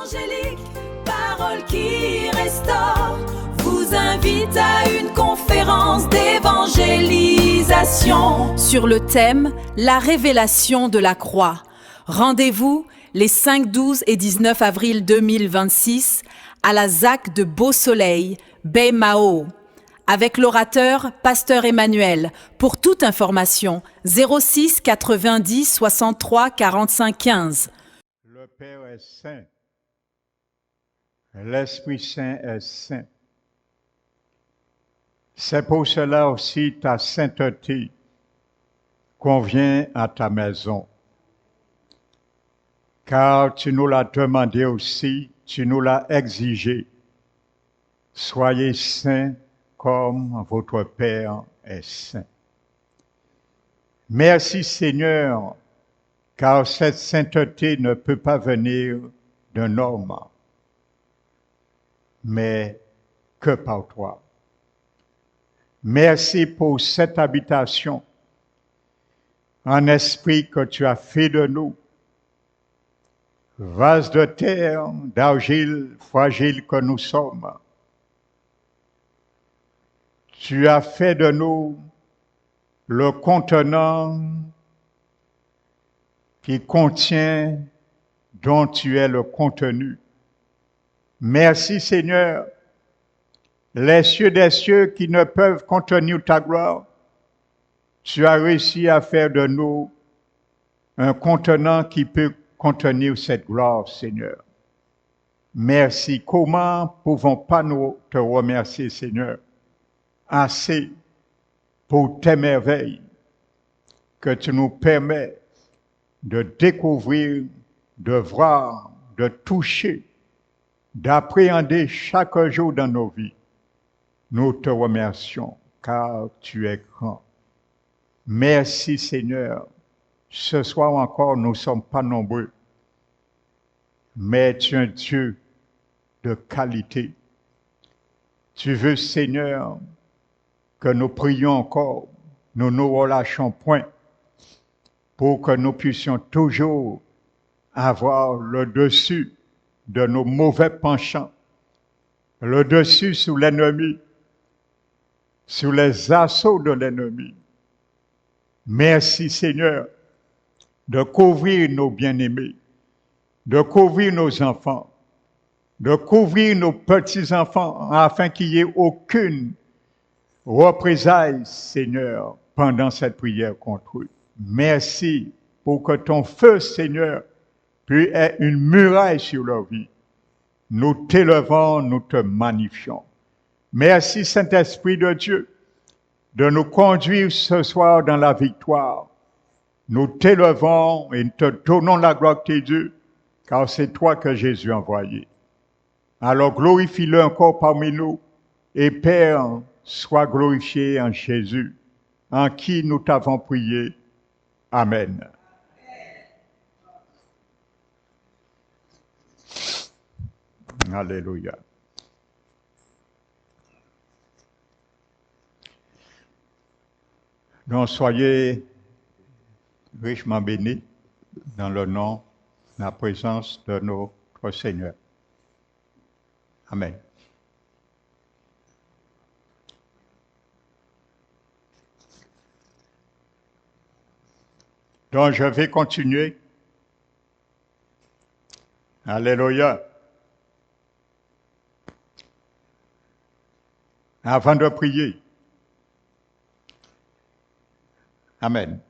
Évangélique, parole qui restaure, vous invite à une conférence d'évangélisation sur le thème « La révélation de la croix ». Rendez-vous les 5, 12 et 19 avril 2026 à la ZAC de Beau-Soleil, Baie-Mao, avec l'orateur Pasteur Emmanuel. Pour toute information, 06 90 63 45 15. Le Père est saint. L'Esprit Saint est saint. C'est pour cela aussi ta sainteté convient à ta maison. Car tu nous l'as demandé aussi, tu nous l'as exigé. Soyez saints comme votre Père est saint. Merci Seigneur, car cette sainteté ne peut pas venir d'un homme, mais que par toi. Merci pour cette habitation en esprit que tu as fait de nous, vase de terre, d'argile fragile que nous sommes. Tu as fait de nous le contenant qui contient, dont tu es le contenu. Merci Seigneur, les cieux des cieux qui ne peuvent contenir ta gloire, tu as réussi à faire de nous un contenant qui peut contenir cette gloire, Seigneur. Merci. Comment pouvons-pas nous te remercier, Seigneur, assez pour tes merveilles que tu nous permets de découvrir, de voir, de toucher, d'appréhender chaque jour dans nos vies. Nous te remercions car tu es grand. Merci Seigneur. Ce soir encore, nous ne sommes pas nombreux, mais tu es un Dieu de qualité. Tu veux Seigneur que nous prions encore, nous ne nous relâchons point pour que nous puissions toujours avoir le dessus de nos mauvais penchants, le dessus sur l'ennemi, sur les assauts de l'ennemi. Merci Seigneur de couvrir nos bien-aimés, de couvrir nos enfants, de couvrir nos petits-enfants afin qu'il n'y ait aucune représailles, Seigneur, pendant cette prière contre eux. Merci pour que ton feu, Seigneur, puisse être une muraille sur leur vie. Nous t'élevons, nous te magnifions. Merci, Saint-Esprit de Dieu, de nous conduire ce soir dans la victoire. Nous t'élevons et nous te donnons la gloire de Dieu, car c'est toi que Jésus a envoyé. Alors glorifie-le encore parmi nous, et Père, sois glorifié en Jésus, en qui nous t'avons prié. Amen. Alléluia. Donc soyez richement bénis dans le nom, la présence de notre Seigneur. Amen. Donc je vais continuer. Alléluia. Avant de prier. Amen.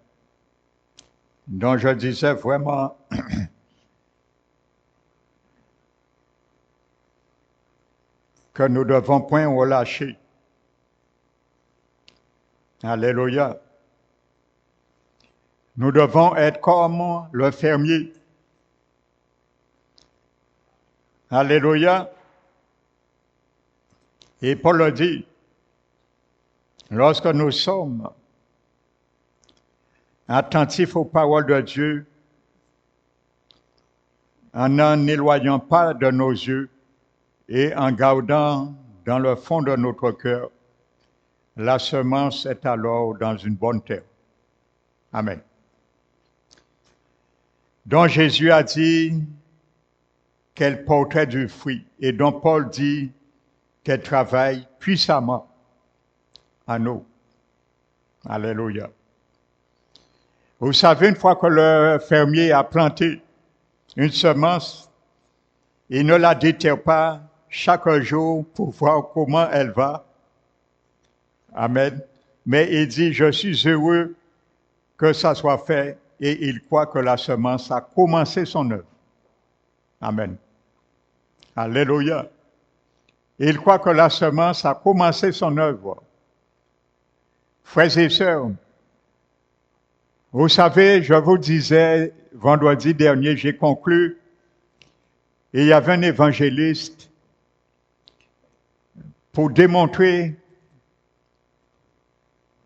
Donc je disais vraiment que nous ne devons point relâcher. Alléluia. Nous devons être comme le fermier. Alléluia. Et Paul le dit, lorsque nous sommes attentifs aux paroles de Dieu, en n'en éloignant pas de nos yeux et en gardant dans le fond de notre cœur, la semence est alors dans une bonne terre. Amen. Donc Jésus a dit, qu'elle porterait du fruit et dont Paul dit qu'elle travaille puissamment à nous. Alléluia. Vous savez, une fois que le fermier a planté une semence, il ne la déterre pas chaque jour pour voir comment elle va. Amen. Mais il dit, je suis heureux que ça soit fait et il croit que la semence a commencé son œuvre. Amen. Alléluia. Il croit que la semence a commencé son œuvre. Frères et sœurs, vous savez, je vous disais, vendredi dernier, j'ai conclu, et il y avait un évangéliste pour démontrer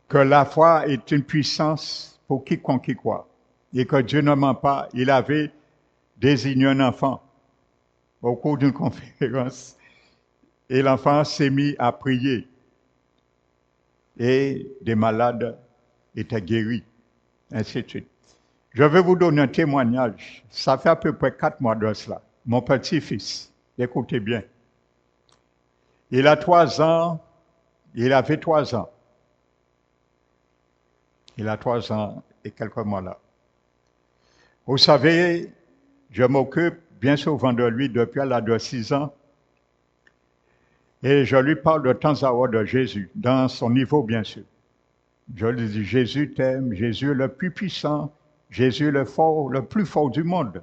que la foi est une puissance pour quiconque y croit, et que Dieu ne ment pas. Il avait désigné un enfant au cours d'une conférence, et l'enfant s'est mis à prier, et des malades étaient guéris, ainsi de suite. Je vais vous donner un témoignage. Ça fait à peu près 4 mois de cela. Mon petit-fils, écoutez bien. Il a 3 ans, il avait 3 ans. Il a 3 ans et quelques mois là. Vous savez, je m'occupe bien souvent de lui depuis l'âge de 6 ans. Et je lui parle de temps à autre de Jésus, dans son niveau bien sûr. Je lui dis, Jésus t'aime, Jésus est le plus puissant, Jésus est le plus fort du monde.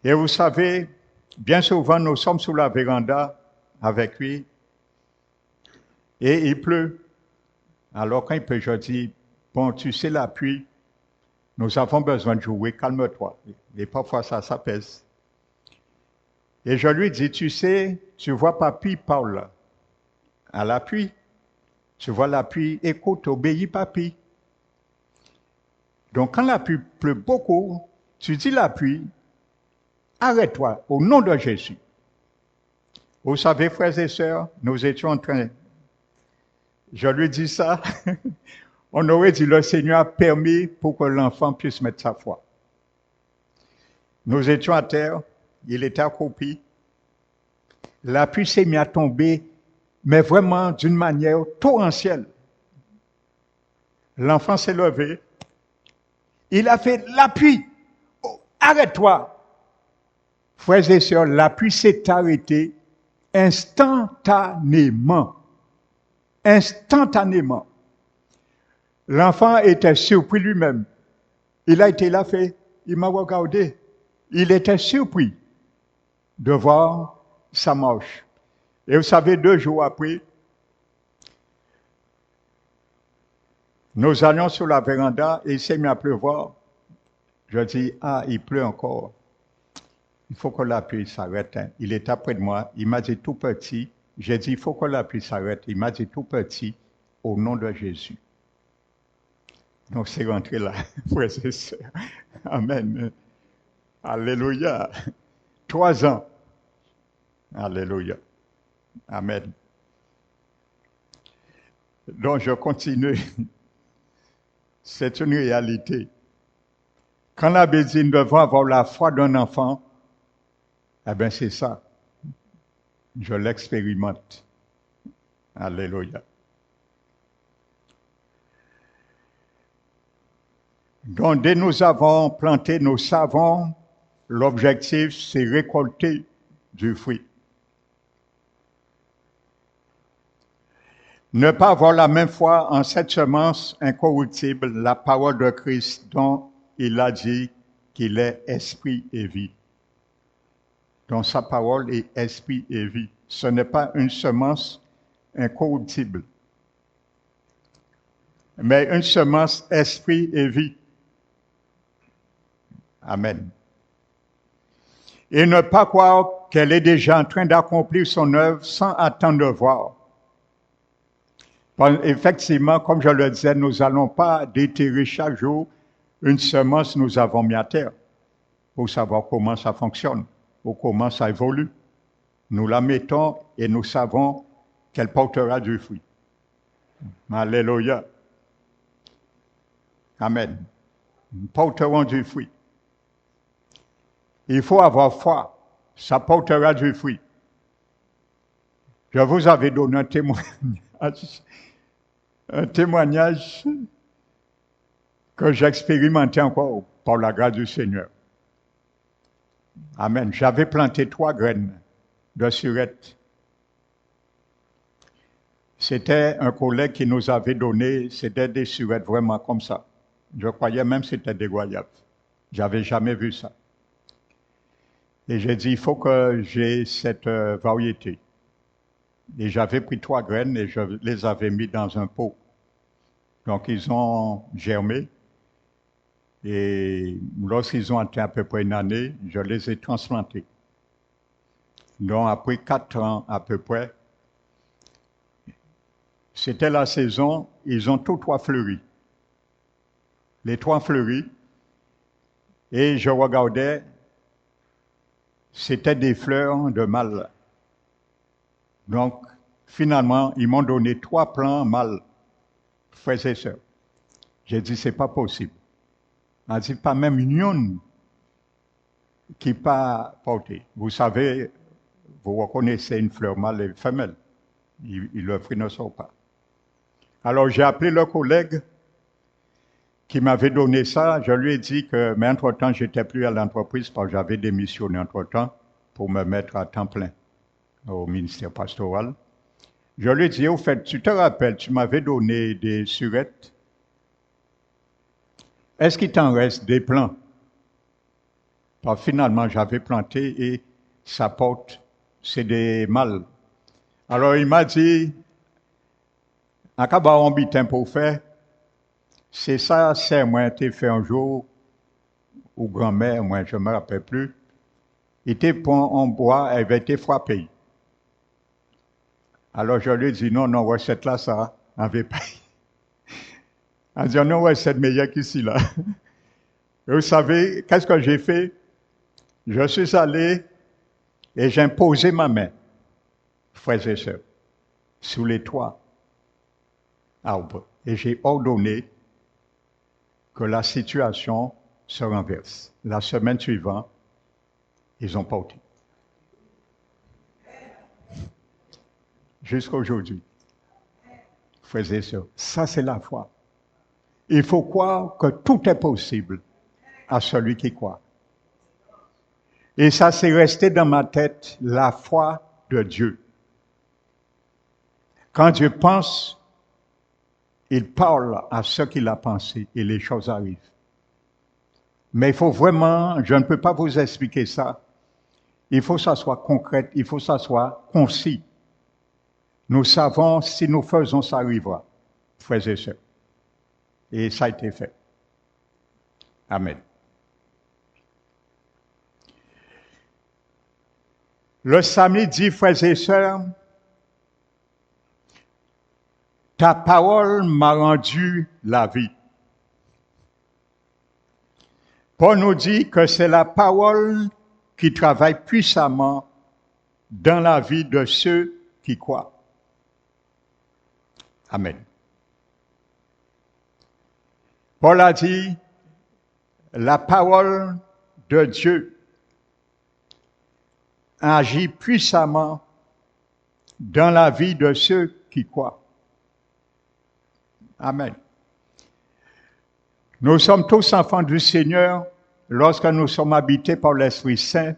Et vous savez, bien souvent nous sommes sous la véranda avec lui et il pleut. Alors quand il pleut, je dis, bon, tu sais la pluie, nous avons besoin de jouer, calme-toi. Et parfois ça s'apaise. Et je lui dis, tu sais, tu vois papy parle à la pluie. Tu vois la pluie, écoute, obéis papy. Donc quand la pluie pleut beaucoup, tu dis la pluie, arrête-toi au nom de Jésus. Vous savez, frères et sœurs, nous étions en train, je lui dis ça, on aurait dit le Seigneur a permis pour que l'enfant puisse mettre sa foi. Nous étions à terre, il était accroupi, la pluie s'est mise à tomber, mais vraiment d'une manière torrentielle. L'enfant s'est levé, il a fait la pluie, oh, arrête-toi. Frères et sœurs, la pluie s'est arrêtée instantanément. Instantanément. L'enfant était surpris lui-même. Il a été là, il m'a regardé. Il était surpris de voir sa marche. Et vous savez, 2 jours après, nous allions sur la véranda et il s'est mis à pleuvoir. Je dis, il pleut encore. Il faut que la pluie s'arrête. Hein. Il était près de moi. Il m'a dit tout petit. J'ai dit, il faut que la pluie s'arrête. Il m'a dit tout petit, au nom de Jésus. Donc c'est rentré là, frères et sœurs. Amen. Alléluia. 3 ans. Alléluia. Amen. Donc je continue. C'est une réalité. Quand la bédine devant avoir la foi d'un enfant, eh bien c'est ça. Je l'expérimente. Alléluia. Donc dès nous avons planté, nous savons, l'objectif c'est récolter du fruit. Ne pas avoir la même foi en cette semence incorruptible, la parole de Christ dont il a dit qu'il est esprit et vie. Donc sa parole est esprit et vie. Ce n'est pas une semence incorruptible, mais une semence esprit et vie. Amen. Et ne pas croire qu'elle est déjà en train d'accomplir son œuvre sans attendre de voir. Effectivement, comme je le disais, nous n'allons pas déterrer chaque jour une semence que nous avons mis à terre pour savoir comment ça fonctionne, ou comment ça évolue. Nous la mettons et nous savons qu'elle portera du fruit. Alléluia. Amen. Nous porterons du fruit. Il faut avoir foi. Ça portera du fruit. Je vous avais donné un témoignage que j'ai expérimenté encore par la grâce du Seigneur. Amen. J'avais planté 3 graines de surette. C'était un collègue qui nous avait donné, c'était des surettes vraiment comme ça. Je croyais même que c'était des goyaves. J'avais jamais vu ça. Et j'ai dit, il faut que j'ai cette variété. Et j'avais pris 3 graines et je les avais mis dans un pot. Donc ils ont germé. Et lorsqu'ils ont atteint à peu près une année, je les ai transplantés. Donc après 4 ans à peu près, c'était la saison, ils ont tous 3 fleuri. Les 3 fleuris. Et je regardais, c'était des fleurs de mâles. Donc, finalement, ils m'ont donné 3 plants mâles, frères et sœurs. J'ai dit, c'est pas possible. On a dit, pas même une qui pas portée. Vous savez, vous reconnaissez une fleur mâle et femelle. Le fruit ne sort pas. Alors, j'ai appelé le collègue qui m'avait donné ça. Je lui ai dit que, mais entre-temps, j'étais plus à l'entreprise parce que j'avais démissionné entre-temps pour me mettre à temps plein au ministère pastoral. Je lui ai dit, au fait, tu te rappelles, tu m'avais donné des surettes. Est-ce qu'il t'en reste des plants? Parce que finalement, j'avais planté et ça porte, c'est des mâles. Alors, il m'a dit, en cas on bitin pour faire, c'est ça, c'est moi, t'ai fait un jour, ou grand-mère, moi, je ne me rappelle plus. Il était point en bois, elle avait été frappée. Alors, je lui ai dit, non, recette là, ça, n'avait pas. Elle dit, non, recette meilleure qu'ici, là. Et vous savez, qu'est-ce que j'ai fait? Je suis allé et j'ai imposé ma main, frères et sœurs, sous les 3 arbres. Et j'ai ordonné que la situation se renverse. La semaine suivante, ils ont porté. Jusqu'à aujourd'hui. Frères et sœurs, ça c'est la foi. Il faut croire que tout est possible à celui qui croit. Et ça c'est resté dans ma tête, la foi de Dieu. Quand Dieu pense, il parle à ce qu'il a pensé et les choses arrivent. Mais il faut vraiment, je ne peux pas vous expliquer ça, il faut que ça soit concret, il faut que ça soit concis. Nous savons, si nous faisons, ça arrivera, frères et sœurs. Et ça a été fait. Amen. Le samedi dit, frères et sœurs, ta parole m'a rendu la vie. Paul nous dit que c'est la parole qui travaille puissamment dans la vie de ceux qui croient. Amen. Paul a dit, la parole de Dieu agit puissamment dans la vie de ceux qui croient. Amen. Nous sommes tous enfants du Seigneur lorsque nous sommes habités par l'Esprit Saint,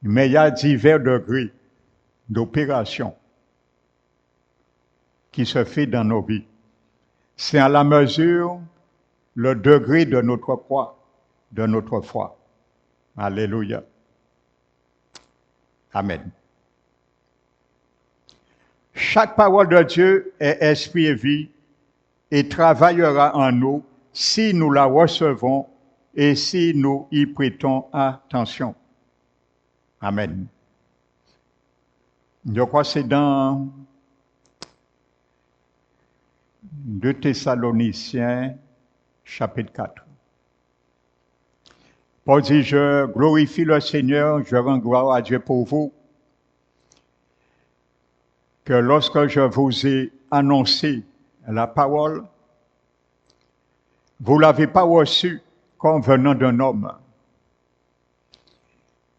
mais il y a divers degrés d'opération qui se fait dans nos vies. C'est à la mesure, le degré de notre croix, de notre foi. Alléluia. Amen. Chaque parole de Dieu est esprit et vie et travaillera en nous si nous la recevons et si nous y prêtons attention. Amen. Je crois que c'est dans 2 Thessaloniciens, chapitre 4. Paul dit, je glorifie le Seigneur, je rends gloire à Dieu pour vous, que lorsque je vous ai annoncé la parole, vous ne l'avez pas reçue comme venant d'un homme,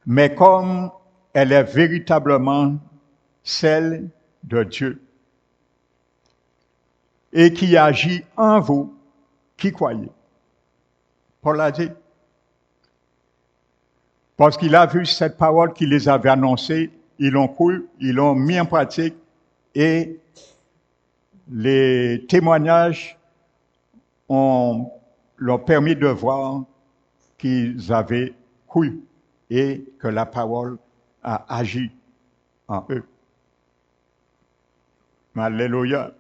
mais comme elle est véritablement celle de Dieu et qui agit en vous qui croyez. Paul a dit. Parce qu'il a vu cette parole qu'il les avait annoncées, ils l'ont cru, ils l'ont mis en pratique et les témoignages leur permis de voir qu'ils avaient cru et que la parole a agi en eux. Alléluia.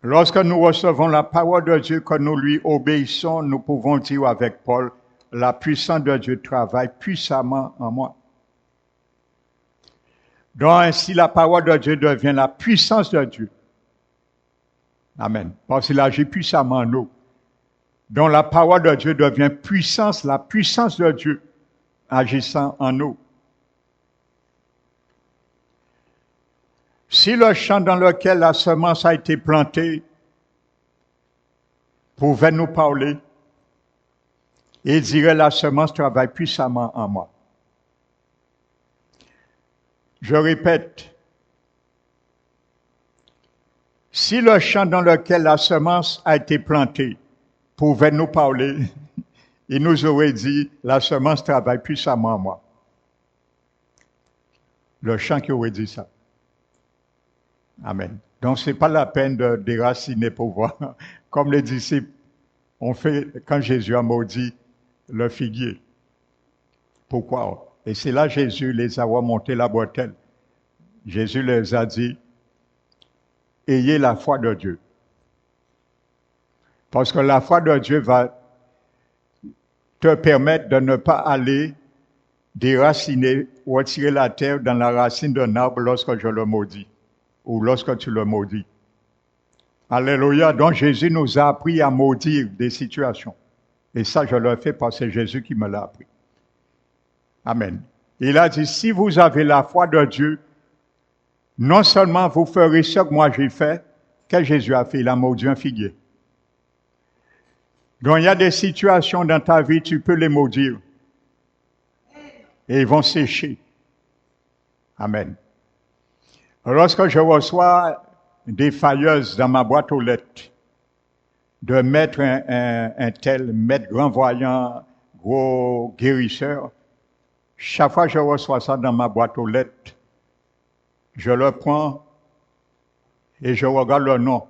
Lorsque nous recevons la parole de Dieu, que nous lui obéissons, nous pouvons dire avec Paul, la puissance de Dieu travaille puissamment en moi. Donc ainsi la parole de Dieu devient la puissance de Dieu. Amen. Parce qu'il agit puissamment en nous. Donc la parole de Dieu devient puissance, la puissance de Dieu agissant en nous. Si le champ dans lequel la semence a été plantée pouvait nous parler, il dirait la semence travaille puissamment en moi. Je répète, si le champ dans lequel la semence a été plantée pouvait nous parler, il nous aurait dit la semence travaille puissamment en moi. Le champ qui aurait dit ça. Amen. Donc, ce n'est pas la peine de déraciner pour voir. Comme les disciples ont fait quand Jésus a maudit le figuier. Pourquoi? Et c'est là Jésus les a remonté la bretelle. Jésus les a dit, ayez la foi de Dieu. Parce que la foi de Dieu va te permettre de ne pas aller déraciner ou retirer la terre dans la racine d'un arbre lorsque je le maudis. Ou lorsque tu le maudis. Alléluia. Donc Jésus nous a appris à maudire des situations. Et ça, je le fais parce que c'est Jésus qui me l'a appris. Amen. Il a dit, si vous avez la foi de Dieu, non seulement vous ferez ce que moi j'ai fait, que Jésus a fait, il a maudit un figuier. Donc il y a des situations dans ta vie, tu peux les maudire. Et ils vont sécher. Amen. Lorsque je reçois des failleuses dans ma boîte aux lettres, de mettre un tel, maître grand voyant, gros guérisseur, chaque fois que je reçois ça dans ma boîte aux lettres, je le prends et je regarde le nom.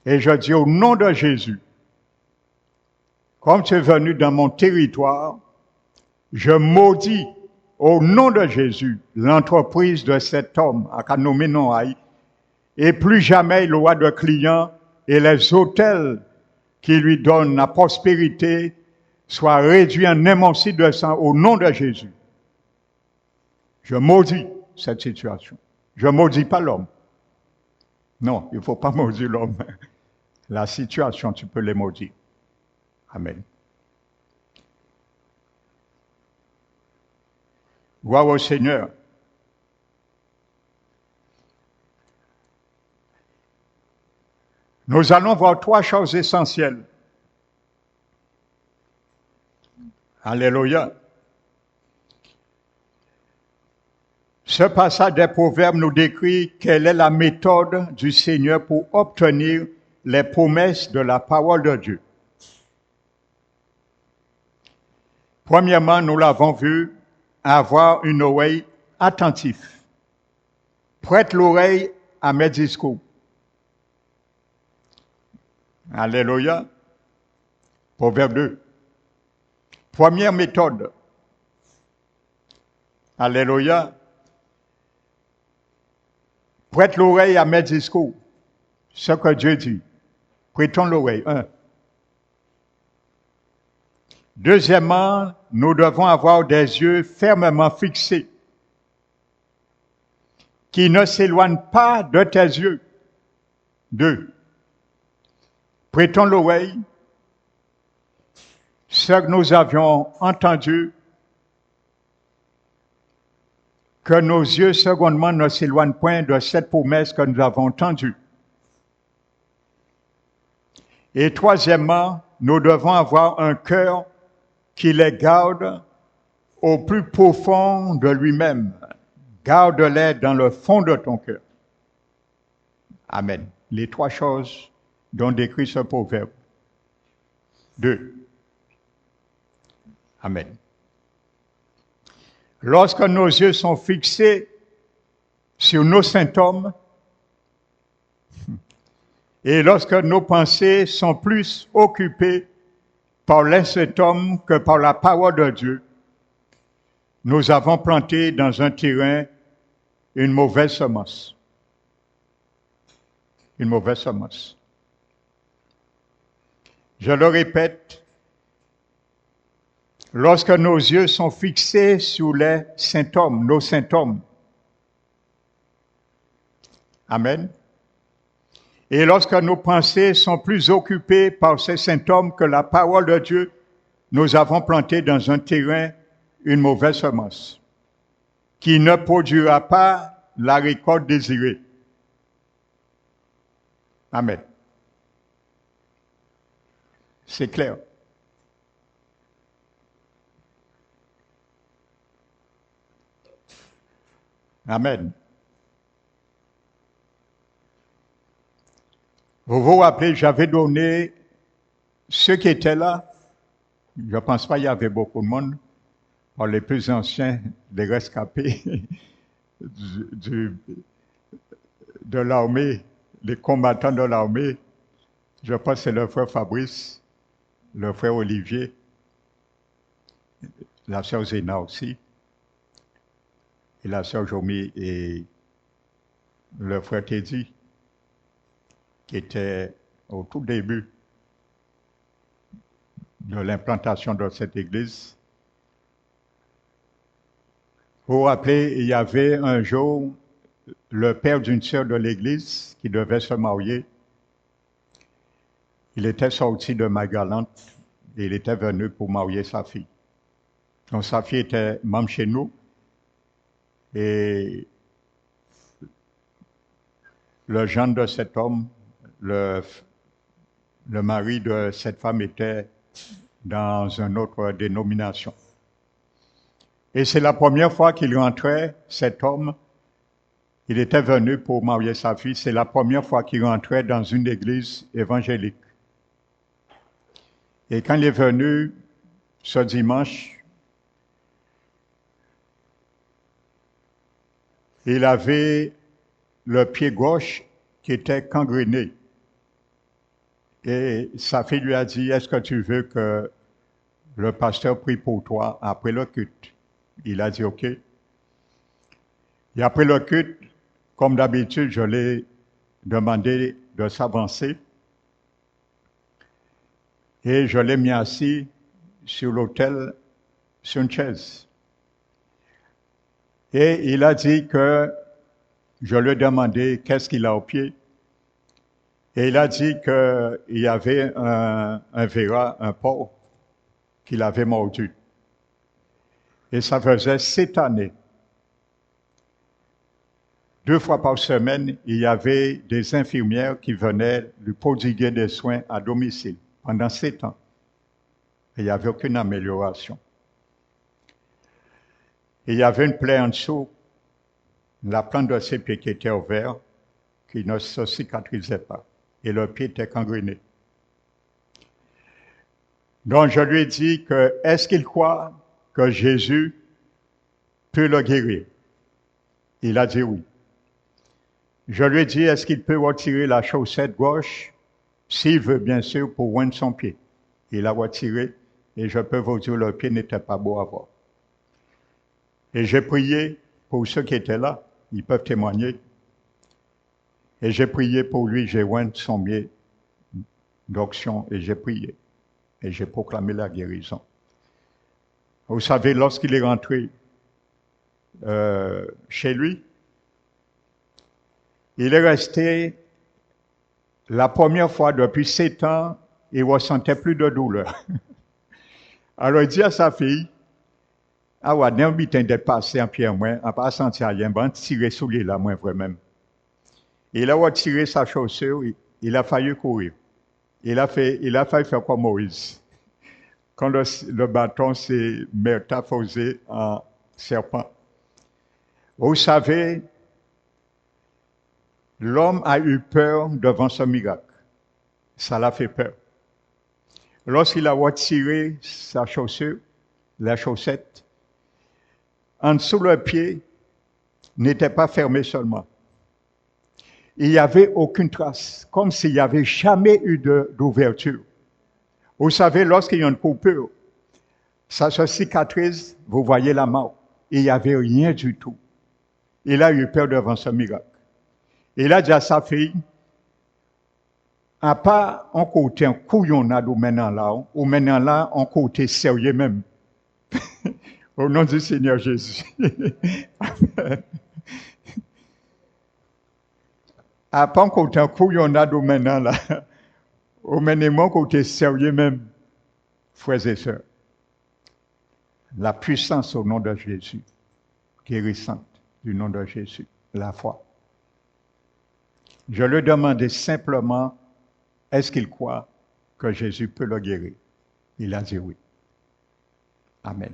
Et je dis au nom de Jésus, comme tu es venu dans mon territoire, je maudis au nom de Jésus, l'entreprise de cet homme, à nommé Noaï, et plus jamais il aura de clients et les hôtels qui lui donnent la prospérité soient réduits en émocide de sang au nom de Jésus. Je maudis cette situation. Je ne maudis pas l'homme. Non, il ne faut pas maudire l'homme. La situation, tu peux les maudire. Amen. Gloire au Seigneur. Nous allons voir trois choses essentielles. Alléluia. Ce passage des Proverbes nous décrit quelle est la méthode du Seigneur pour obtenir les promesses de la parole de Dieu. Premièrement, nous l'avons vu, avoir une oreille attentive. Prête l'oreille à mes discours. Alléluia. Proverbe 2. Première méthode. Alléluia. Prête l'oreille à mes discours. Ce que Dieu dit. Prêtons l'oreille. 1. Deuxièmement, nous devons avoir des yeux fermement fixés, qui ne s'éloignent pas de tes yeux. 2. Prêtons l'oreille. Ce que nous avions entendu, que nos yeux, secondement, ne s'éloignent point de cette promesse que nous avons entendue. Et troisièmement, nous devons avoir un cœur qui les garde au plus profond de lui-même. Garde-les dans le fond de ton cœur. Amen. Les trois choses dont décrit ce proverbe. 2. Amen. Lorsque nos yeux sont fixés sur nos symptômes, et lorsque nos pensées sont plus occupées par les symptômes que par la parole de Dieu, nous avons planté dans un terrain une mauvaise semence. Une mauvaise semence. Je le répète, lorsque nos yeux sont fixés sur les symptômes, nos symptômes. Amen. Et lorsque nos pensées sont plus occupées par ces symptômes que la parole de Dieu, nous avons planté dans un terrain une mauvaise semence qui ne produira pas la récolte désirée. Amen. C'est clair. Amen. Vous vous rappelez, j'avais donné ceux qui étaient là. Je ne pense pas qu'il y avait beaucoup de monde. Les plus anciens, les rescapés de l'armée, les combattants de l'armée. Je pense que c'est le frère Fabrice, le frère Olivier, la sœur Zéna aussi, et la sœur Jomi et le frère Teddy, qui était au tout début de l'implantation de cette église. Vous vous rappelez, il y avait un jour le père d'une sœur de l'église qui devait se marier. Il était sorti de Magalante et il était venu pour marier sa fille. Donc sa fille était membre chez nous et le gendre de cet homme, le mari de cette femme était dans une autre dénomination. Et c'est la première fois qu'il rentrait, cet homme, il était venu pour marier sa fille, c'est la première fois qu'il rentrait dans une église évangélique. Et quand il est venu ce dimanche, il avait le pied gauche qui était gangréné. Et sa fille lui a dit, est-ce que tu veux que le pasteur prie pour toi après le culte? Il a dit OK. Et après le culte, comme d'habitude, je l'ai demandé de s'avancer. Et je l'ai mis assis sur l'autel, sur une chaise. Et il a dit que je lui ai demandé qu'est-ce qu'il a au pied. Et il a dit qu'il y avait un verra, un porc, qu'il avait mordu. Et ça faisait 7 années. 2 fois par semaine, il y avait des infirmières qui venaient lui prodiguer des soins à domicile pendant 7 ans. Et il n'y avait aucune amélioration. Et il y avait une plaie en dessous, la plante de ses pieds qui était ouverte, qui ne se cicatrisait pas. Et le pied était gangréné. Donc je lui ai dit que, est-ce qu'il croit que Jésus peut le guérir? Il a dit oui. Je lui ai dit, est-ce qu'il peut retirer la chaussette gauche? S'il veut, bien sûr, pour oindre son pied. Il a retiré, et je peux vous dire, le pied n'était pas beau à voir. Et j'ai prié pour ceux qui étaient là, ils peuvent témoigner. Et j'ai prié pour lui, j'ai oint son pied d'onction, et j'ai prié. Et j'ai proclamé la guérison. Vous savez, lorsqu'il est rentré chez lui, il est resté, la première fois depuis 7 ans, il ne ressentait plus de douleur. Alors il dit à sa fille, « Ah ouais, d'un bitin de passer en pied à moi, à pas sentir rien, ben tirer sous les là, moi, vraiment. » Il a retiré sa chaussure, il a failli courir. Il a failli faire comme Moïse. quand le bâton s'est métamorphosé en serpent. Vous savez, l'homme a eu peur devant ce miracle. Ça l'a fait peur. Lorsqu'il a retiré sa chaussure, la chaussette, en dessous le pied n'était pas fermé seulement. Il n'y avait aucune trace, comme s'il n'y avait jamais eu d'ouverture. Vous savez, lorsqu'il y a une coupure, ça se cicatrise, vous voyez la marque. Il n'y avait rien du tout. Il a eu peur devant ce miracle. Il a dit à sa fille, à part en côté un couillonnade ou maintenant là, en côté sérieux même. Au nom du Seigneur Jésus. À part en côté un couillonnade ou maintenant là, au maintenant côté sérieux même, frères et sœurs. La puissance au nom de Jésus, guérissante du nom de Jésus, la foi. Je lui demandais simplement, est-ce qu'il croit que Jésus peut le guérir? Il a dit oui. Amen.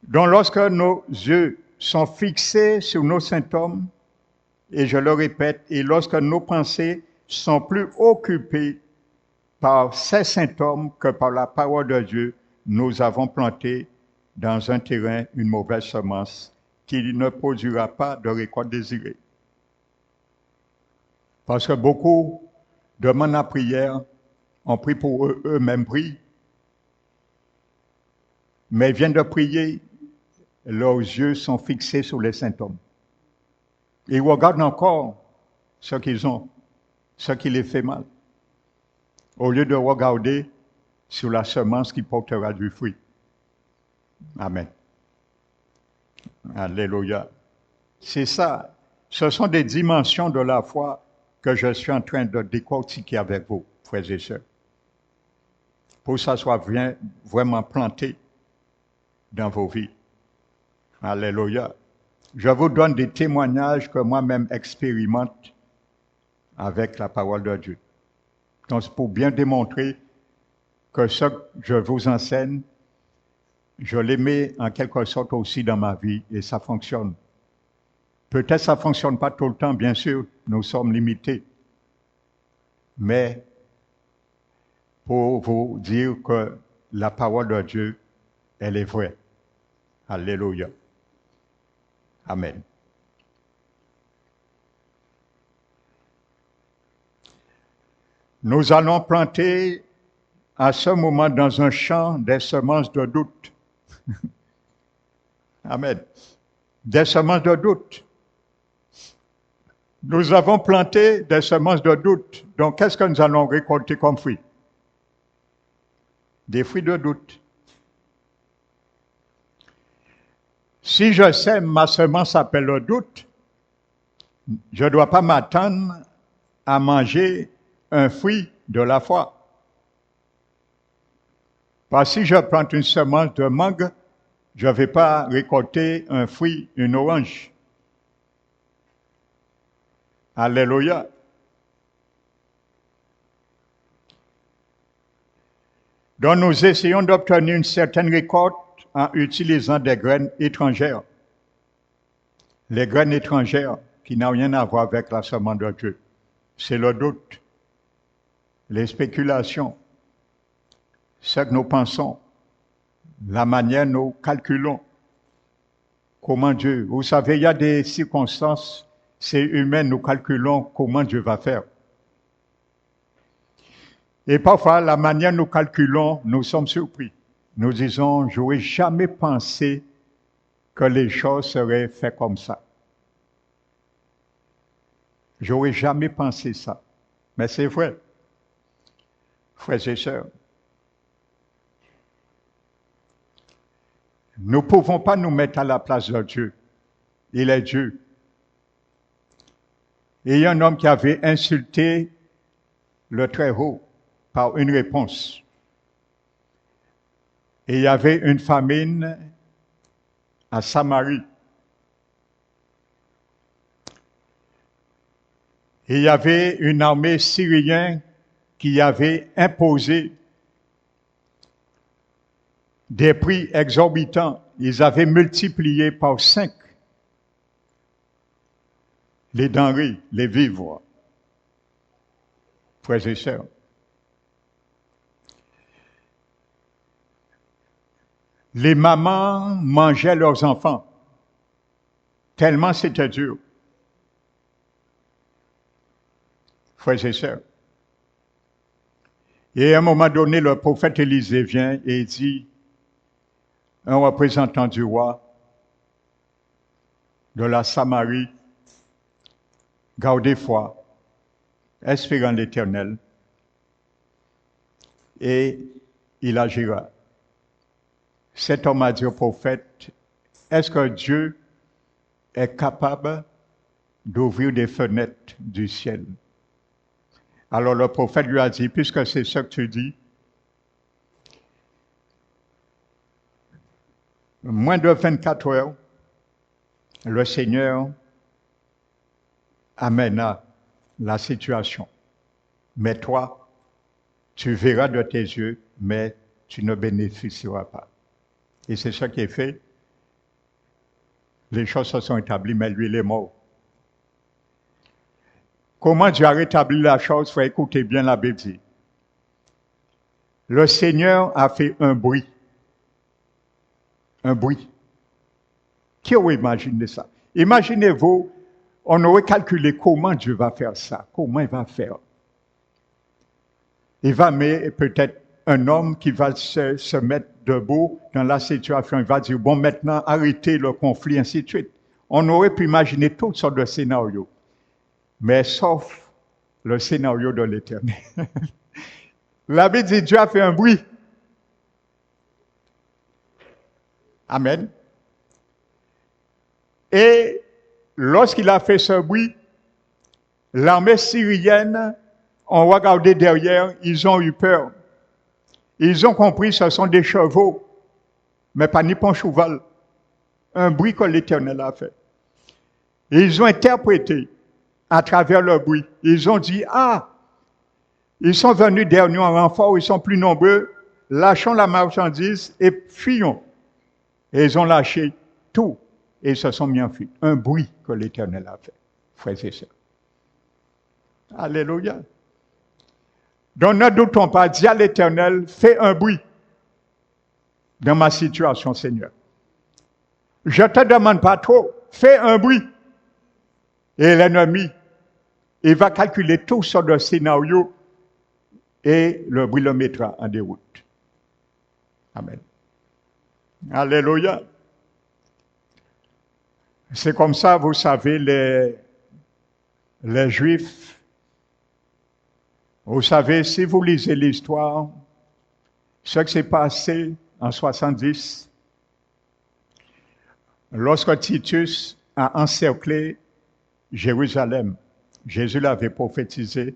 Donc lorsque nos yeux sont fixés sur nos symptômes, et je le répète, et lorsque nos pensées sont plus occupées par ces symptômes que par la parole de Dieu, nous avons planté dans un terrain une mauvaise semence qui ne produira pas de récolte désirée. Parce que beaucoup demandent la prière, on prie pour eux, eux-mêmes prient, mais ils viennent de prier, leurs yeux sont fixés sur les symptômes. Ils regardent encore ce qu'ils ont, ce qui les fait mal, au lieu de regarder sur la semence qui portera du fruit. Amen. Alléluia. C'est ça. Ce sont des dimensions de la foi que je suis en train de décortiquer avec vous, frères et sœurs. Pour que ça soit vraiment planté dans vos vies. Alléluia. Je vous donne des témoignages que moi-même expérimente avec la parole de Dieu. Donc, c'est pour bien démontrer que ce que je vous enseigne, je les mets en quelque sorte aussi dans ma vie et ça fonctionne. Peut-être ça ne fonctionne pas tout le temps, bien sûr, nous sommes limités. Mais pour vous dire que la parole de Dieu, elle est vraie. Alléluia. Amen. Nous allons planter à ce moment dans un champ des semences de doute. Amen. Des semences de doute. Nous avons planté des semences de doute. Donc, qu'est-ce que nous allons récolter comme fruits? Des fruits de doute. Si je sème ma semence s'appelle le doute, je ne dois pas m'attendre à manger un fruit de la foi. Parce que si je plante une semence de mangue, je ne vais pas récolter un fruit, une orange. Alléluia. Donc nous essayons d'obtenir une certaine récolte en utilisant des graines étrangères. Les graines étrangères qui n'ont rien à voir avec la semence de Dieu. C'est le doute, les spéculations, ce que nous pensons, la manière dont nous calculons, comment Dieu. Vous savez, il y a des circonstances, c'est humain, nous calculons comment Dieu va faire. Et parfois, la manière dont nous calculons, nous sommes surpris. Nous disons, je n'aurais jamais pensé que les choses seraient faites comme ça. Je n'aurais jamais pensé ça. Mais c'est vrai. Frères et sœurs, nous ne pouvons pas nous mettre à la place de Dieu. Il est Dieu. Et il y a un homme qui avait insulté le Très-Haut par une réponse. Et il y avait une famine à Samarie. Et il y avait une armée syrienne qui avait imposé des prix exorbitants. Ils avaient multiplié par 5 les denrées, les vivres. Frères et sœurs. Les mamans mangeaient leurs enfants, tellement c'était dur. Frères et sœurs. Et à un moment donné, le prophète Élisée vient et dit, un représentant du roi de la Samarie, gardez foi, espérant l'Éternel, et il agira. Cet homme a dit au prophète, est-ce que Dieu est capable d'ouvrir des fenêtres du ciel? Alors le prophète lui a dit, puisque c'est ce que tu dis, moins de 24 heures, le Seigneur amena la situation. Mais toi, tu verras de tes yeux, mais tu ne bénéficieras pas. Et c'est ce qui est fait. Les choses se sont établies, mais lui, il est mort. Comment Dieu a rétabli la chose? Il faut écouter bien la Bible dit. Le Seigneur a fait un bruit. Un bruit. Qui aurait imaginé ça? Imaginez-vous, on aurait calculé comment Dieu va faire ça. Comment il va faire? Il va mettre peut-être un homme qui va se mettre debout dans la situation. Il va dire, bon, maintenant, arrêtez le conflit, ainsi de suite. On aurait pu imaginer toutes sortes de scénarios. Mais sauf le scénario de l'Éternel. La Bible dit, Dieu a fait un bruit. Amen. Et lorsqu'il a fait ce bruit, l'armée syrienne ont regardé derrière, ils ont eu peur. Ils ont compris que ce sont des chevaux, mais pas ni un cheval. Un bruit que l'Éternel a fait. Et ils ont interprété à travers le bruit. Ils ont dit, ils sont venus derniers en renfort, ils sont plus nombreux, lâchons la marchandise et fuyons. Et ils ont lâché tout et ils se sont mis en fuite. Un bruit que l'Éternel a fait, frères et sœurs. Alléluia. Donc ne doutons pas, dis à l'Éternel, fais un bruit dans ma situation, Seigneur. Je ne te demande pas trop, fais un bruit. Et l'ennemi, il va calculer tout sortes de scénarios et le bruit le mettra en déroute. Amen. Alléluia. C'est comme ça, vous savez, les Juifs, vous savez, si vous lisez l'histoire, ce qui s'est passé en 70, lorsque Titus a encerclé Jérusalem, Jésus l'avait prophétisé.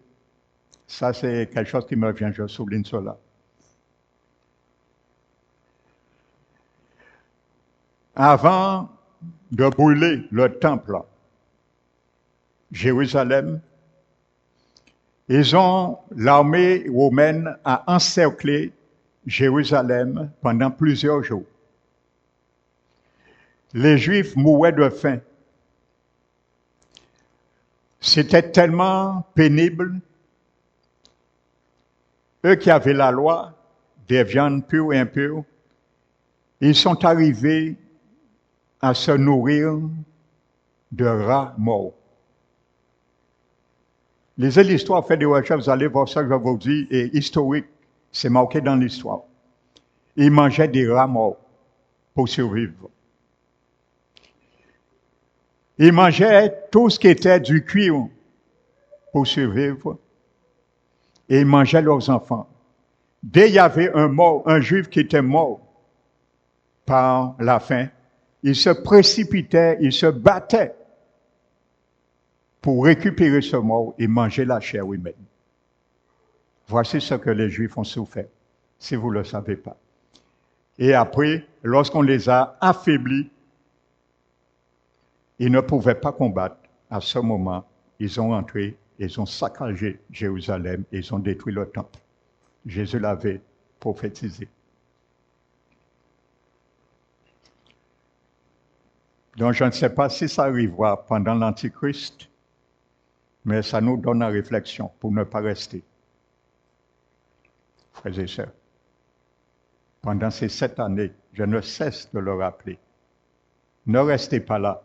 Ça, c'est quelque chose qui me vient, je souligne cela. Avant de brûler le temple, Jérusalem, l'armée romaine a encerclé Jérusalem pendant plusieurs jours. Les Juifs mouraient de faim. C'était tellement pénible. Eux qui avaient la loi des viandes pures et impures, ils sont arrivés à se nourrir de rats morts. Lisez l'histoire, faites des recherches, vous allez voir ça que je vous dis, et historique, c'est marqué dans l'histoire. Ils mangeaient des rats morts pour survivre. Ils mangeaient tout ce qui était du cuir pour survivre. Et ils mangeaient leurs enfants. Dès qu'il y avait un juif qui était mort par la faim, il se précipitait, il se battait pour récupérer ce mort et manger la chair humaine. Voici ce que les Juifs ont souffert, si vous ne le savez pas. Et après, lorsqu'on les a affaiblis, ils ne pouvaient pas combattre. À ce moment, ils ont entré Ils ont saccagé Jérusalem, ils ont détruit le temple. Jésus l'avait prophétisé. Donc je ne sais pas si ça arrivera pendant l'Antichrist, mais ça nous donne la réflexion pour ne pas rester. Frères et sœurs, pendant ces 7 années, je ne cesse de le rappeler. Ne restez pas là.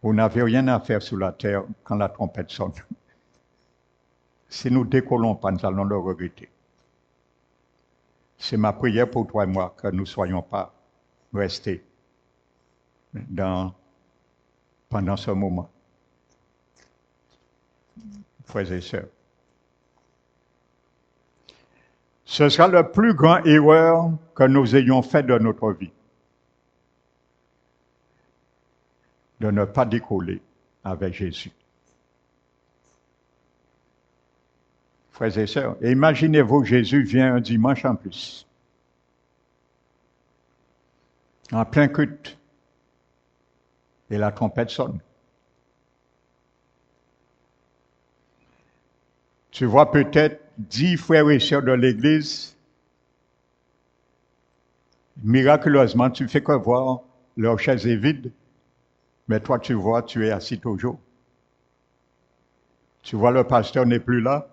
Vous n'avez rien à faire sur la terre quand la trompette sonne. Si nous ne décollons pas, nous allons le regretter. C'est ma prière pour toi et moi que nous ne soyons pas restés pendant ce moment. Frères et sœurs, ce sera le plus grand erreur que nous ayons fait de notre vie. De ne pas décoller avec Jésus. Frères et sœurs, imaginez-vous que Jésus vient un dimanche en plus, en plein culte, et la trompette sonne. Tu vois peut-être 10 frères et sœurs de l'Église, miraculeusement, tu fais que voir leur chaise est vide, mais toi tu vois, tu es assis toujours. Tu vois, le pasteur n'est plus là.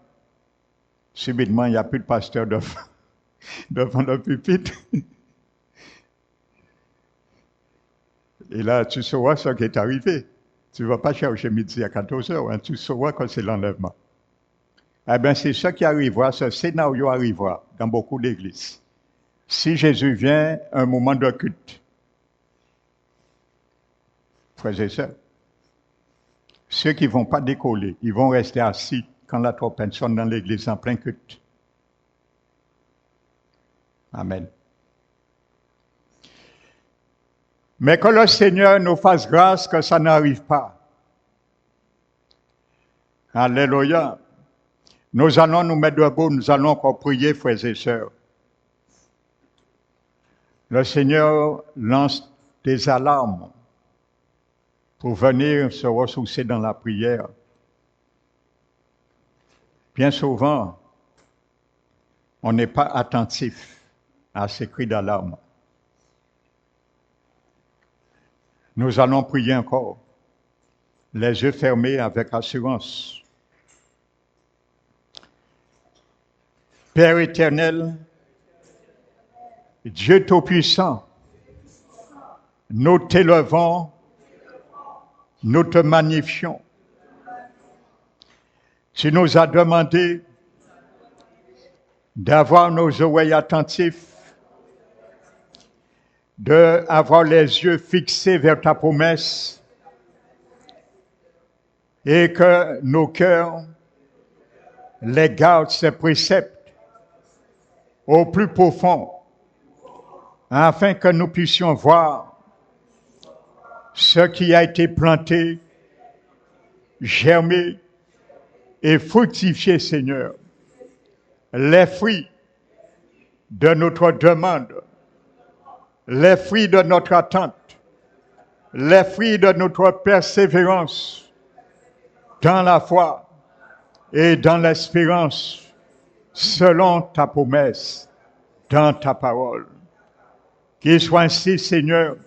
Subitement, il n'y a plus de pasteur devant le pupitre. Et là, tu sauras ce qui est arrivé. Tu ne vas pas chercher midi à 14 heures, hein, tu sauras que c'est l'enlèvement. Eh bien, c'est ce qui arrivera, ce scénario arrivera dans beaucoup d'églises. Si Jésus vient, un moment de culte. Frères et sœurs, ceux qui ne vont pas décoller, ils vont rester assis quand la trompette sonne dans l'église en plein culte. Amen. Mais que le Seigneur nous fasse grâce que ça n'arrive pas. Alléluia. Nous allons nous mettre debout, nous allons encore prier, frères et sœurs. Le Seigneur lance des alarmes pour venir se ressourcer dans la prière. Bien souvent, on n'est pas attentif à ces cris d'alarme. Nous allons prier encore, les yeux fermés avec assurance. Père éternel, Dieu Tout-Puissant, nous t'élevons, nous te magnifions. Tu nous as demandé d'avoir nos oreilles attentives, d'avoir les yeux fixés vers ta promesse et que nos cœurs les gardent ces préceptes au plus profond afin que nous puissions voir ce qui a été planté, germé et fructifié, Seigneur. Les fruits de notre demande, les fruits de notre attente, les fruits de notre persévérance dans la foi et dans l'espérance, selon ta promesse, dans ta parole. Qu'il soit ainsi, Seigneur,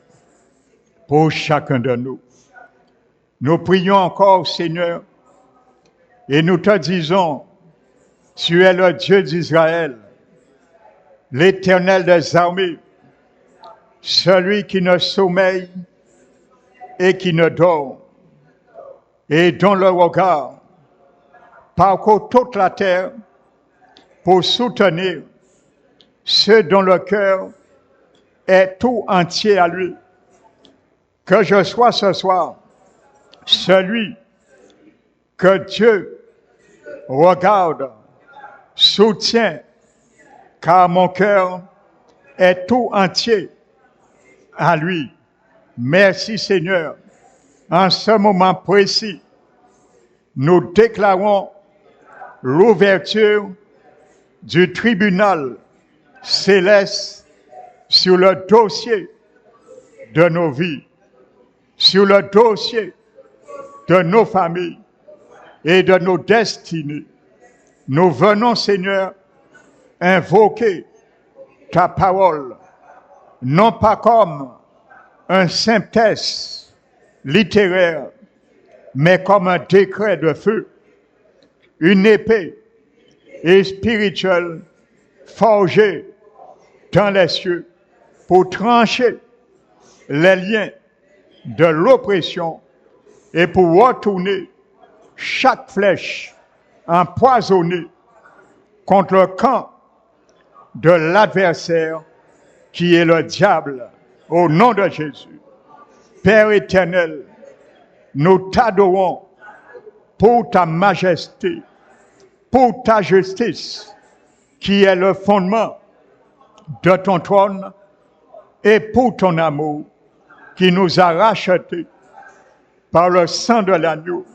pour chacun de nous. Nous prions encore, Seigneur, et nous te disons, tu es le Dieu d'Israël, l'Éternel des armées, celui qui ne sommeille et qui ne dort, et dont le regard parcourt toute la terre pour soutenir ceux dont le cœur est tout entier à lui. Que je sois ce soir celui que Dieu regarde, soutient, car mon cœur est tout entier à lui. Merci Seigneur. En ce moment précis, nous déclarons l'ouverture du tribunal céleste sur le dossier de nos vies, sur le dossier de nos familles, et de nos destinées. Nous venons, Seigneur, invoquer ta parole, non pas comme un synthèse littéraire, mais comme un décret de feu, une épée et spirituelle forgée dans les cieux pour trancher les liens de l'oppression et pour retourner chaque flèche empoisonnée contre le camp de l'adversaire qui est le diable, au nom de Jésus. Père éternel, nous t'adorons pour ta majesté, pour ta justice, qui est le fondement de ton trône, et pour ton amour, qui nous a rachetés par le sang de l'agneau,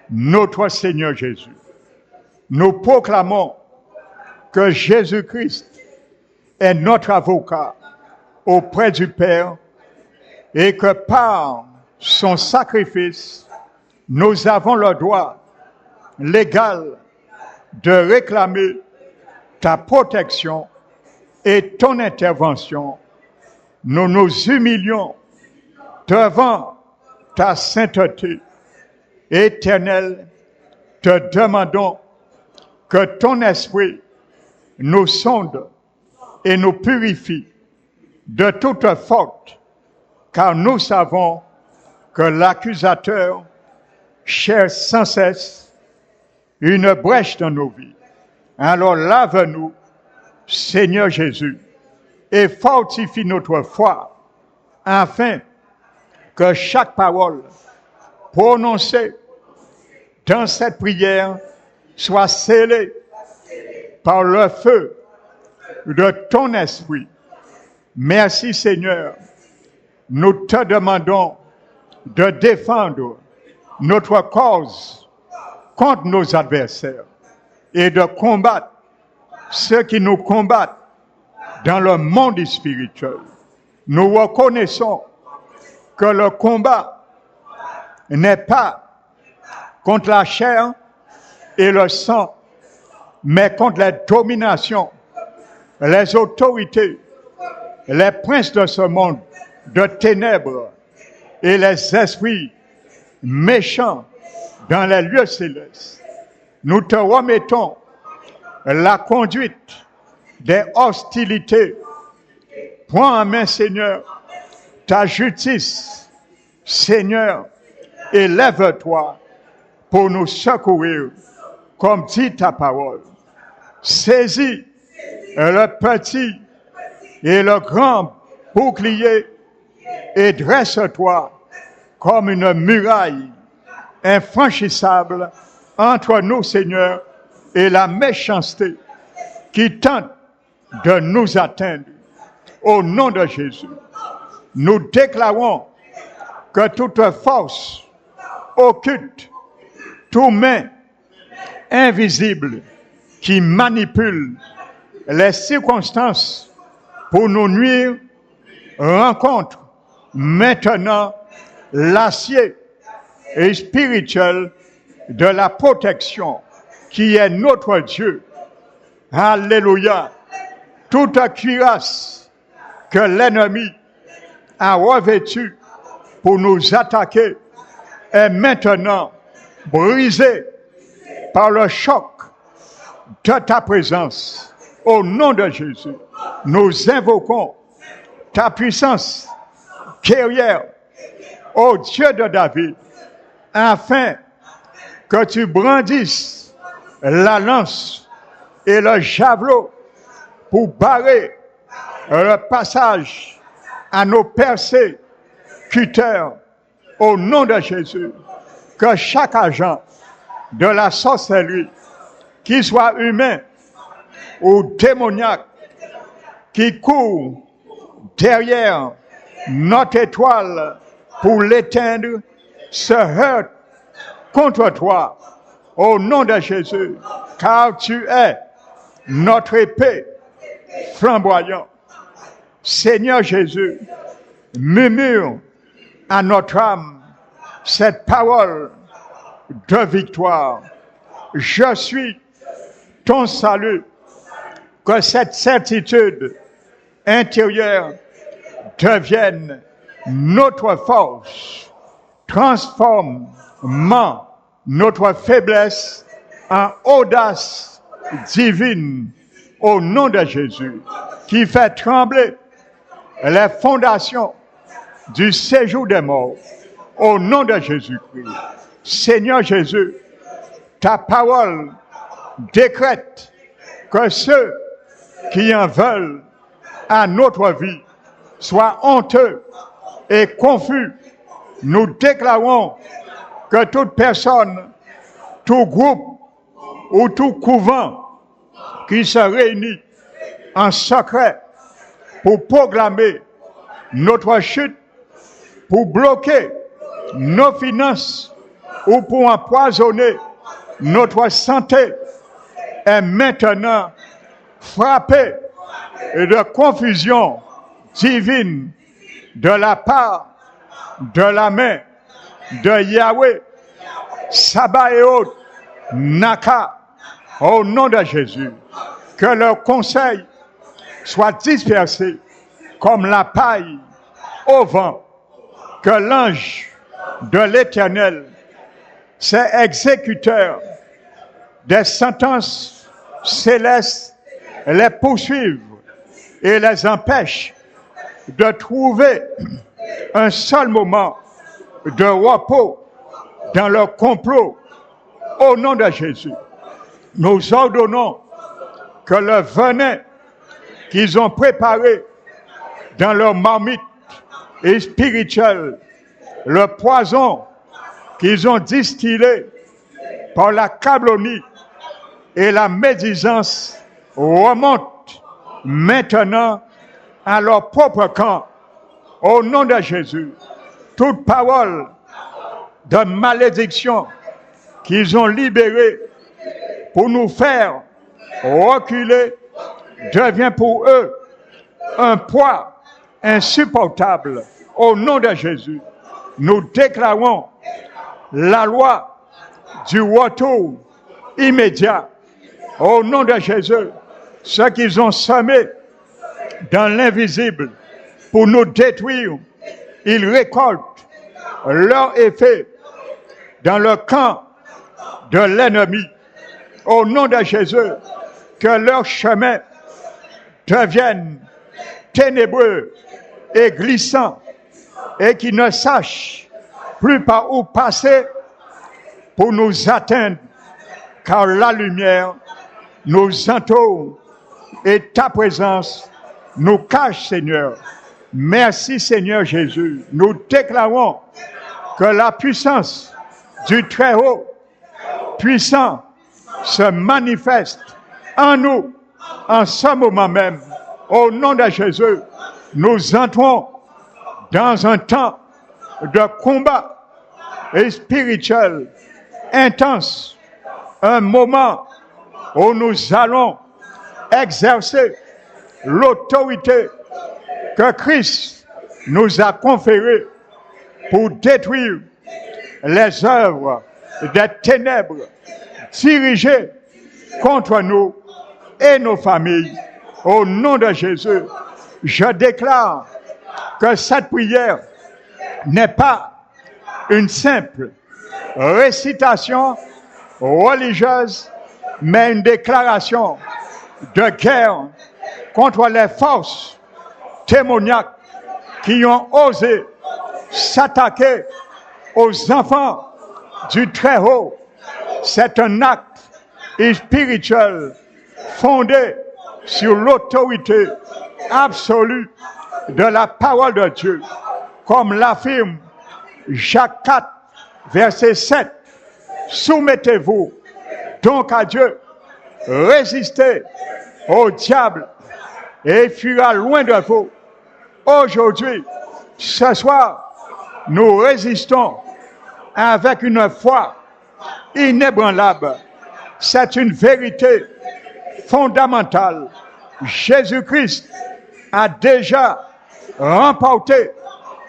notre Seigneur Jésus. Nous proclamons que Jésus-Christ est notre avocat auprès du Père et que par son sacrifice, nous avons le droit légal de réclamer ta protection et ton intervention. Nous nous humilions devant ta sainteté éternelle. Te demandons que ton esprit nous sonde et nous purifie de toute faute, car nous savons que l'accusateur cherche sans cesse une brèche dans nos vies. Alors lave-nous, Seigneur Jésus, et fortifie notre foi, afin que chaque parole prononcée dans cette prière soit scellée par le feu de ton esprit. Merci Seigneur. Nous te demandons de défendre notre cause contre nos adversaires et de combattre ceux qui nous combattent dans le monde spirituel. Nous reconnaissons que le combat n'est pas contre la chair et le sang, mais contre les dominations, les autorités, les princes de ce monde de ténèbres et les esprits méchants dans les lieux célestes. Nous te remettons la conduite des hostilités. Prends en main, Seigneur, ta justice, Seigneur, et lève-toi pour nous secourir, comme dit ta parole. Saisis le petit et le grand bouclier et dresse-toi comme une muraille infranchissable entre nous, Seigneur, et la méchanceté qui tente de nous atteindre. Au nom de Jésus, nous déclarons que toute force occulte, toute main invisible qui manipule les circonstances pour nous nuire rencontre maintenant l'acier et spirituel de la protection qui est notre Dieu. Alléluia. Toute cuirasse que l'ennemi a revêtue pour nous attaquer est maintenant brisée par le choc de ta présence. Au nom de Jésus, nous invoquons ta puissance guerrière, ô Dieu de David, afin que tu brandisses la lance et le javelot pour barrer le passage à nos persécuteurs. Au nom de Jésus, que chaque agent de la sorcellerie, qu'il soit humain ou démoniaque, qui court derrière notre étoile pour l'éteindre, se heurte contre toi, au nom de Jésus, car tu es notre épée flamboyante. Seigneur Jésus, murmure à notre âme cette parole de victoire. Je suis ton salut. Que cette certitude intérieure devienne notre force, transformant notre faiblesse en audace divine au nom de Jésus, qui fait trembler les fondations du séjour des morts au nom de Jésus-Christ. Seigneur Jésus, ta parole décrète que ceux qui en veulent à notre vie soient honteux et confus. Nous déclarons que toute personne, tout groupe ou tout couvent qui se réunit en secret pour proclamer notre chute, pour bloquer nos finances ou pour empoisonner notre santé est maintenant frappé de confusion divine de la part de la main de Yahweh, Sabaoth, Naka, au nom de Jésus. Que leur conseil soit dispersé comme la paille au vent, que l'ange de l'Éternel, ses exécuteurs des sentences célestes, les poursuivent et les empêchent de trouver un seul moment de repos dans leur complot. Au nom de Jésus, nous ordonnons que le venin qu'ils ont préparé dans leur marmite est spirituelle, le poison qu'ils ont distillé par la calomnie et la médisance remonte maintenant à leur propre camp. Au nom de Jésus, toute parole de malédiction qu'ils ont libérée pour nous faire reculer devient pour eux un poids insupportable. Au nom de Jésus, nous déclarons la loi du retour immédiat. Au nom de Jésus, ceux qu'ils ont semé dans l'invisible pour nous détruire, ils récoltent leur effet dans le camp de l'ennemi. Au nom de Jésus, que leur chemin devienne ténébreux et glissant et qu'ils ne sachent plus par où passer pour nous atteindre, car la lumière nous entoure et ta présence nous cache, Seigneur. Merci, Seigneur Jésus. Nous déclarons que la puissance du Très-Haut, puissant, se manifeste en nous, en ce moment même. Au nom de Jésus, nous entrons dans un temps de combat et spirituel intense, un moment où nous allons exercer l'autorité que Christ nous a conférée pour détruire les œuvres des ténèbres dirigées contre nous et nos familles. Au nom de Jésus, je déclare que cette prière n'est pas une simple récitation religieuse, mais une déclaration de guerre contre les forces démoniaques qui ont osé s'attaquer aux enfants du Très-Haut. C'est un acte spirituel fondé sur l'autorité absolue de la parole de Dieu, comme l'affirme Jacques 4, verset 7. Soumettez-vous donc à Dieu, résistez au diable et il fuira loin de vous. Aujourd'hui, ce soir, nous résistons avec une foi inébranlable. C'est une vérité fondamentale. Jésus-Christ a déjà remporté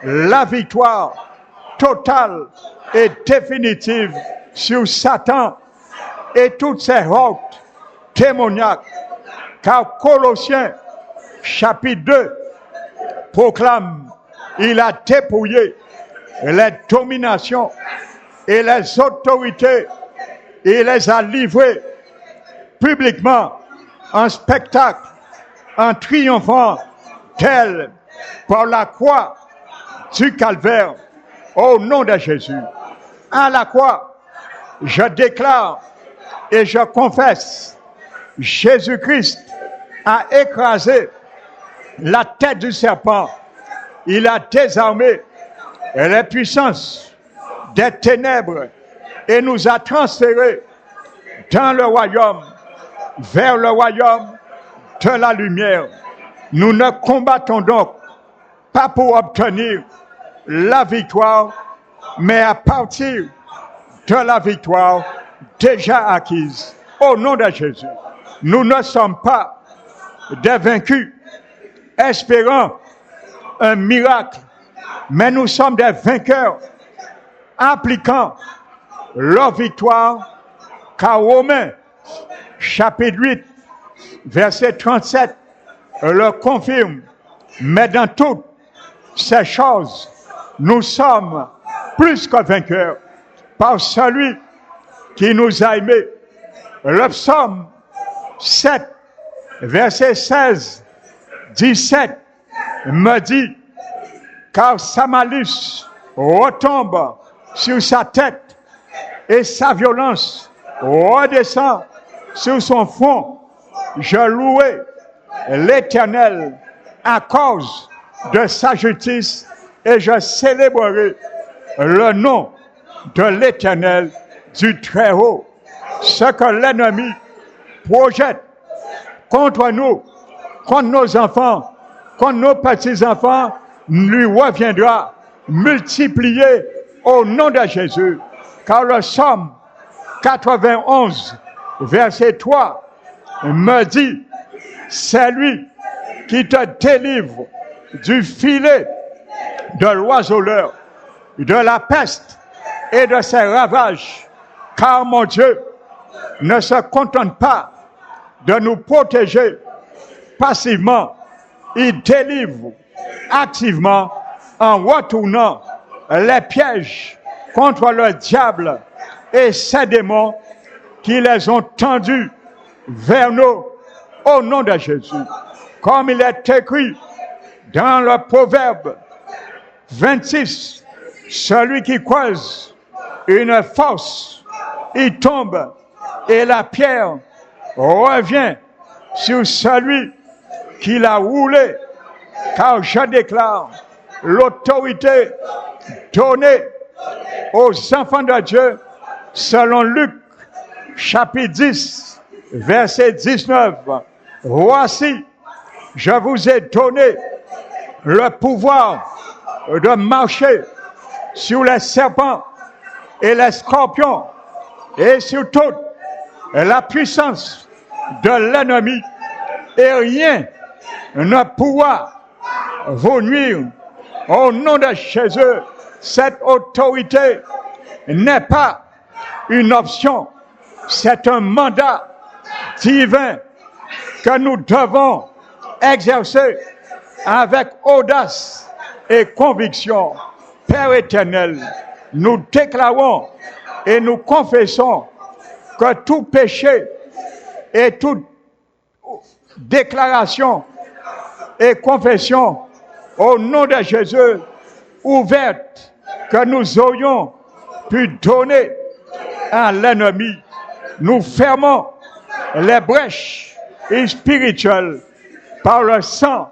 la victoire totale et définitive sur Satan et toutes ses hordes démoniaques. Car Colossiens chapitre 2 proclame, il a dépouillé les dominations et les autorités, il les a livrées publiquement en spectacle, en triomphant d'elle par la croix du calvaire, au nom de Jésus. À la croix, je déclare et je confesse, Jésus-Christ a écrasé la tête du serpent. Il a désarmé les puissances des ténèbres et nous a transférés dans le royaume, vers le royaume de la lumière. Nous ne combattons donc pas pour obtenir la victoire, mais à partir de la victoire déjà acquise. Au nom de Jésus, nous ne sommes pas des vaincus espérant un miracle, mais nous sommes des vainqueurs appliquant leur victoire, car Romains chapitre 8 verset 37 le confirme. Mais dans toutes ces choses, nous sommes plus que vainqueurs par celui qui nous a aimés. Le psaume 7 verset 16 17 me dit, car sa malice retombe sur sa tête et sa violence redescend sur son front. Je louai l'Éternel à cause de sa justice et je célébrerai le nom de l'Éternel du Très-Haut. Ce que l'ennemi projette contre nous, contre nos enfants, contre nos petits-enfants, lui reviendra multiplié au nom de Jésus. Car le psaume 91, verset 3, me dit, c'est lui qui te délivre du filet de l'oiseleur, de la peste et de ses ravages. Car mon Dieu ne se contente pas de nous protéger passivement, il délivre activement en retournant les pièges contre le diable et ses démons qui les ont tendus vers nous au nom de Jésus. Comme il est écrit dans le Proverbe 26, celui qui creuse une fosse, il tombe et la pierre revient sur celui qui l'a roulé. Car je déclare l'autorité donnée aux enfants de Dieu selon Luc chapitre 10 verset 19. Voici, je vous ai donné le pouvoir de marcher sur les serpents et les scorpions et sur toute la puissance de l'ennemi, et rien ne pourra vous nuire. Au nom de Jésus, cette autorité n'est pas une option, c'est un mandat divin que nous devons exercer avec audace et conviction. Père éternel, nous déclarons et nous confessons que tout péché et toute déclaration et confession au nom de Jésus ouverte que nous aurions pu donner à l'ennemi, nous fermons les brèches spirituelles par le sang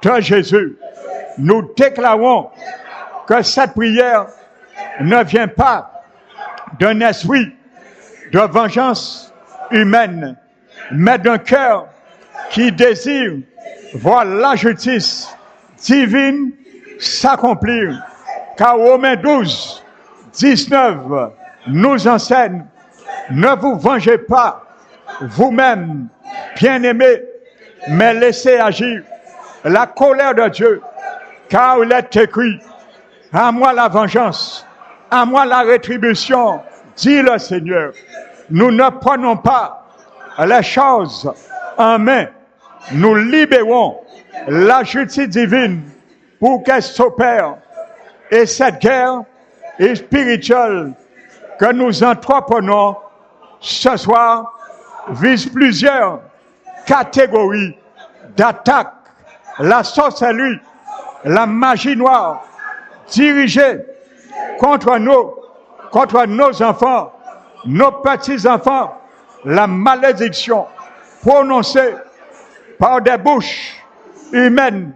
de Jésus. Nous déclarons que cette prière ne vient pas d'un esprit de vengeance humaine, mais d'un cœur qui désire voir la justice divine s'accomplir. Car Romains 12, 19 nous enseigne, ne vous vengez pas vous-même, bien-aimés, mais laissez agir la colère de Dieu, car il est écrit, à moi la vengeance, à moi la rétribution, Dis-le, Seigneur. Nous ne prenons pas les choses en main. Nous libérons la justice divine pour qu'elle s'opère. Et cette guerre est spirituelle que nous entreprenons ce soir vise plusieurs catégories d'attaques. La sorcellerie, la magie noire, dirigée contre nos enfants, nos petits-enfants, la malédiction prononcée par des bouches humaines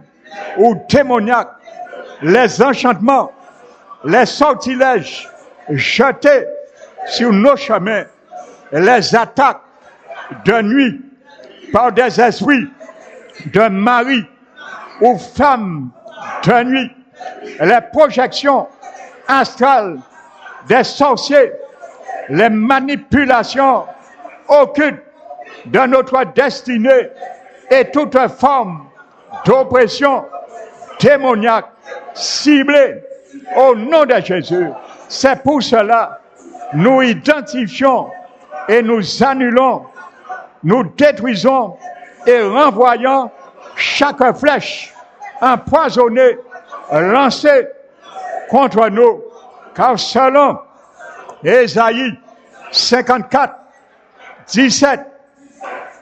ou démoniaques, les enchantements, les sortilèges jetés sur nos chemins, les attaques de nuit par des esprits de mari ou femmes de nuit, les projections astrales des sorciers, les manipulations occultes de notre destinée et toute forme d'oppression démoniaque ciblée au nom de Jésus. C'est pour cela nous identifions et nous annulons, nous détruisons et renvoyons chaque flèche empoisonnée lancée contre nous. Car selon Ésaïe 54, 17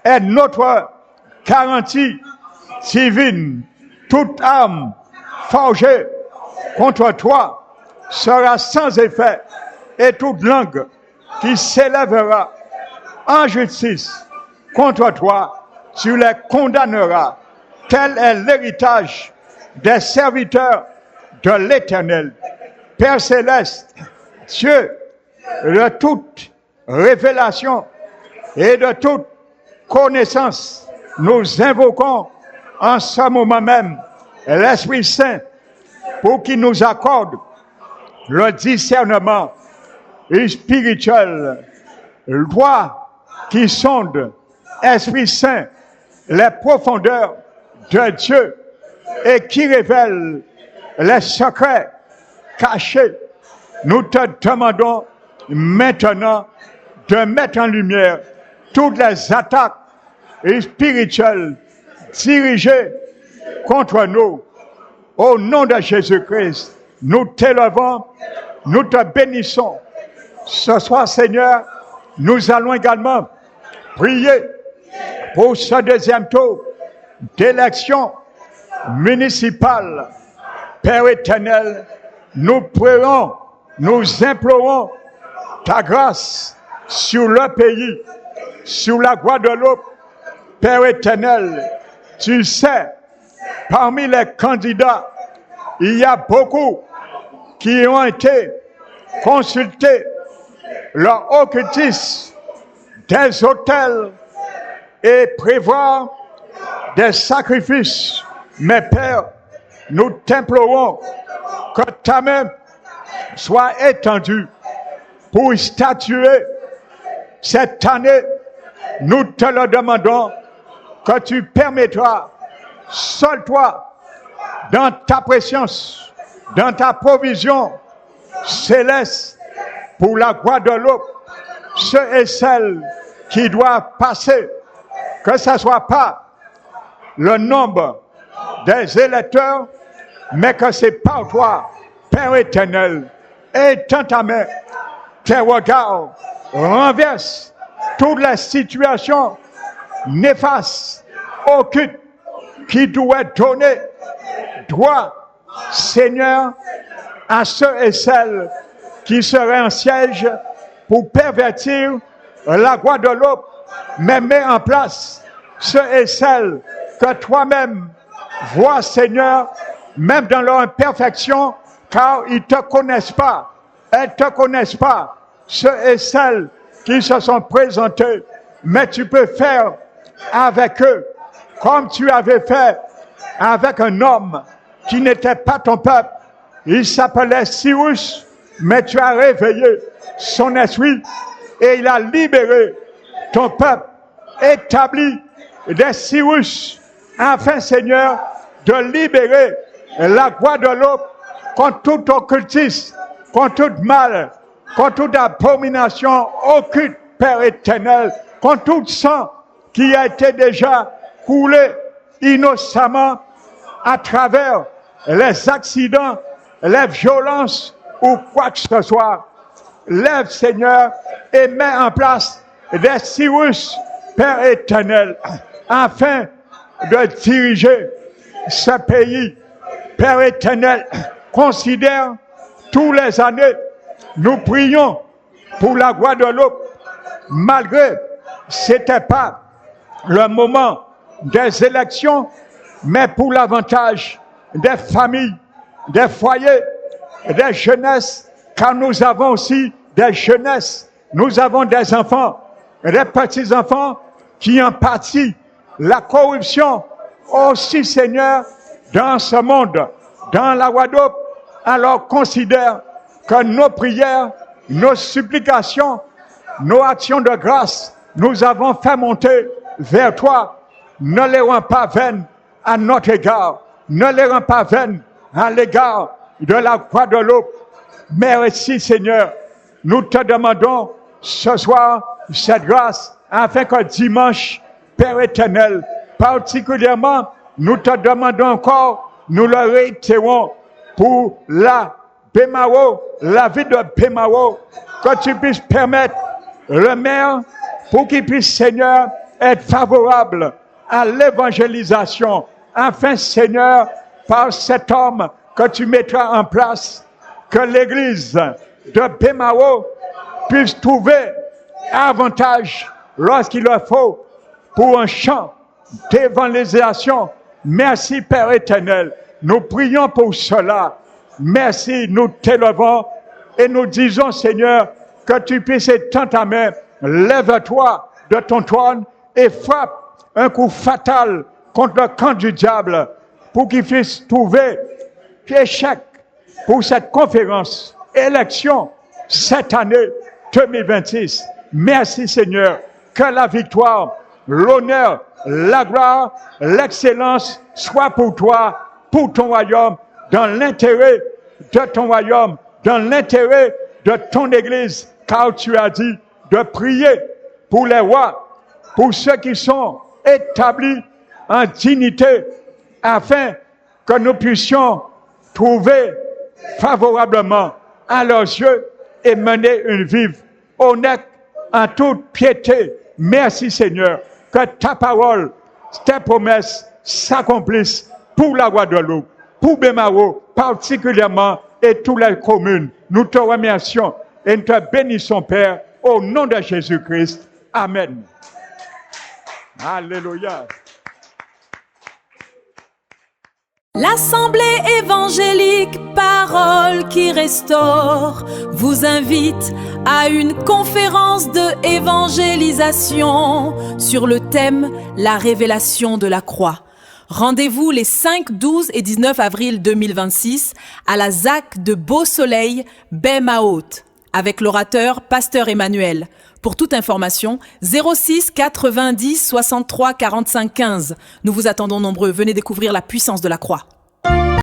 est notre garantie divine. Toute arme forgée contre toi sera sans effet, et toute langue qui s'élèvera en justice contre toi, tu les condamneras. Tel est l'héritage des serviteurs de l'Éternel. Père céleste, Dieu de toute révélation et de toute connaissance, nous invoquons en ce moment même l'Esprit Saint pour qu'il nous accorde le discernement spirituel. Toi qui sonde, Esprit Saint, les profondeurs de Dieu et qui révèle les secrets cachés, nous te demandons maintenant de mettre en lumière toutes les attaques spirituelles dirigées contre nous. Au nom de Jésus-Christ, nous t'élevons, nous te bénissons. Ce soir, Seigneur, nous allons également prier pour ce deuxième tour d'élection municipale. Père éternel, nous prions, nous implorons ta grâce sur le pays, sur la Guadeloupe. Père éternel, tu sais, parmi les candidats, il y a beaucoup qui ont été consultés leur occultisme des autels et prévoir des sacrifices. Mais Père, nous t'implorons que ta main soit étendue pour statuer cette année. Nous te le demandons, que tu permettras, seul toi, dans ta présence, dans ta provision céleste pour la Guadeloupe, ceux et celles qui doivent passer, que ce ne soit pas le nombre des électeurs, mais que c'est par toi, Père éternel, étends ta main, tes regards, renverse toutes les situations néfastes, occultes, qui doivent donner droit, Seigneur, à ceux et celles qui seraient en siège pour pervertir la Guadeloupe, mais mets en place ceux et celles que toi-même vois, Seigneur, même dans leur imperfection, car ils ne te connaissent pas. Elles ne te connaissent pas, ceux et celles qui se sont présentés, mais tu peux faire avec eux comme tu avais fait avec un homme qui n'était pas ton peuple. Il s'appelait Cyrus, mais tu as réveillé son esprit et il a libéré ton peuple, établi des Cyrus, afin, Seigneur, de libérer la Guadeloupe contre tout occultisme, contre tout mal, contre toute abomination occulte, Père éternel, contre tout sang qui a été déjà coulé innocemment à travers les accidents, les violences ou quoi que ce soit. Lève, Seigneur, et mets en place des Cyrus, Père éternel, afin de diriger ce pays. Père éternel, considère tous les années, nous prions pour la Guadeloupe, malgré c'était pas le moment des élections, mais pour l'avantage des familles, des foyers, des jeunesses, car nous avons aussi des jeunesses, nous avons des enfants, des petits-enfants qui en pâtissent. La corruption aussi, Seigneur, dans ce monde, dans la Guadeloupe, alors considère que nos prières, nos supplications, nos actions de grâce, nous avons fait monter vers toi. Ne les rends pas vaines à notre égard. Ne les rends pas vaines à l'égard de la Guadeloupe. Merci Seigneur. Nous te demandons ce soir cette grâce afin que dimanche, Père éternel, particulièrement, nous te demandons encore, nous le réitérons pour la Bémao, la ville de Bémao, que tu puisses permettre le maire pour qu'il puisse, Seigneur, être favorable à l'évangélisation, afin, Seigneur, par cet homme que tu mettras en place, que l'église de Bémao puisse trouver avantage lorsqu'il le faut pour un champ d'évangélisation. Merci, Père éternel. Nous prions pour cela. Merci, nous t'élevons et nous disons, Seigneur, que tu puisses étendre ta main. Lève-toi de ton trône et frappe un coup fatal contre le camp du diable pour qu'il puisse trouver échec pour cette conférence, élection, cette année 2026. Merci Seigneur, que la victoire, l'honneur, la gloire, l'excellence soit pour toi, pour ton royaume, dans l'intérêt de ton royaume, dans l'intérêt de ton Église, car tu as dit de prier pour les rois, pour ceux qui sont établis en dignité, afin que nous puissions trouver favorablement à leurs yeux et mener une vie honnête en toute piété. Merci Seigneur, que ta parole, tes promesses s'accomplissent pour la Guadeloupe, pour Bémao particulièrement et toutes les communes. Nous te remercions et nous te bénissons Père, au nom de Jésus-Christ. Amen. Alléluia. L'Assemblée évangélique Parole qui restaure vous invite à une conférence de évangélisation sur le thème La révélation de la croix. Rendez-vous les 5, 12 et 19 avril 2026 à la ZAC de Beau-Soleil, Baie-Mahaute, avec l'orateur Pasteur Emmanuel. Pour toute information, 06 90 63 45 15. Nous vous attendons nombreux. Venez découvrir la puissance de la croix.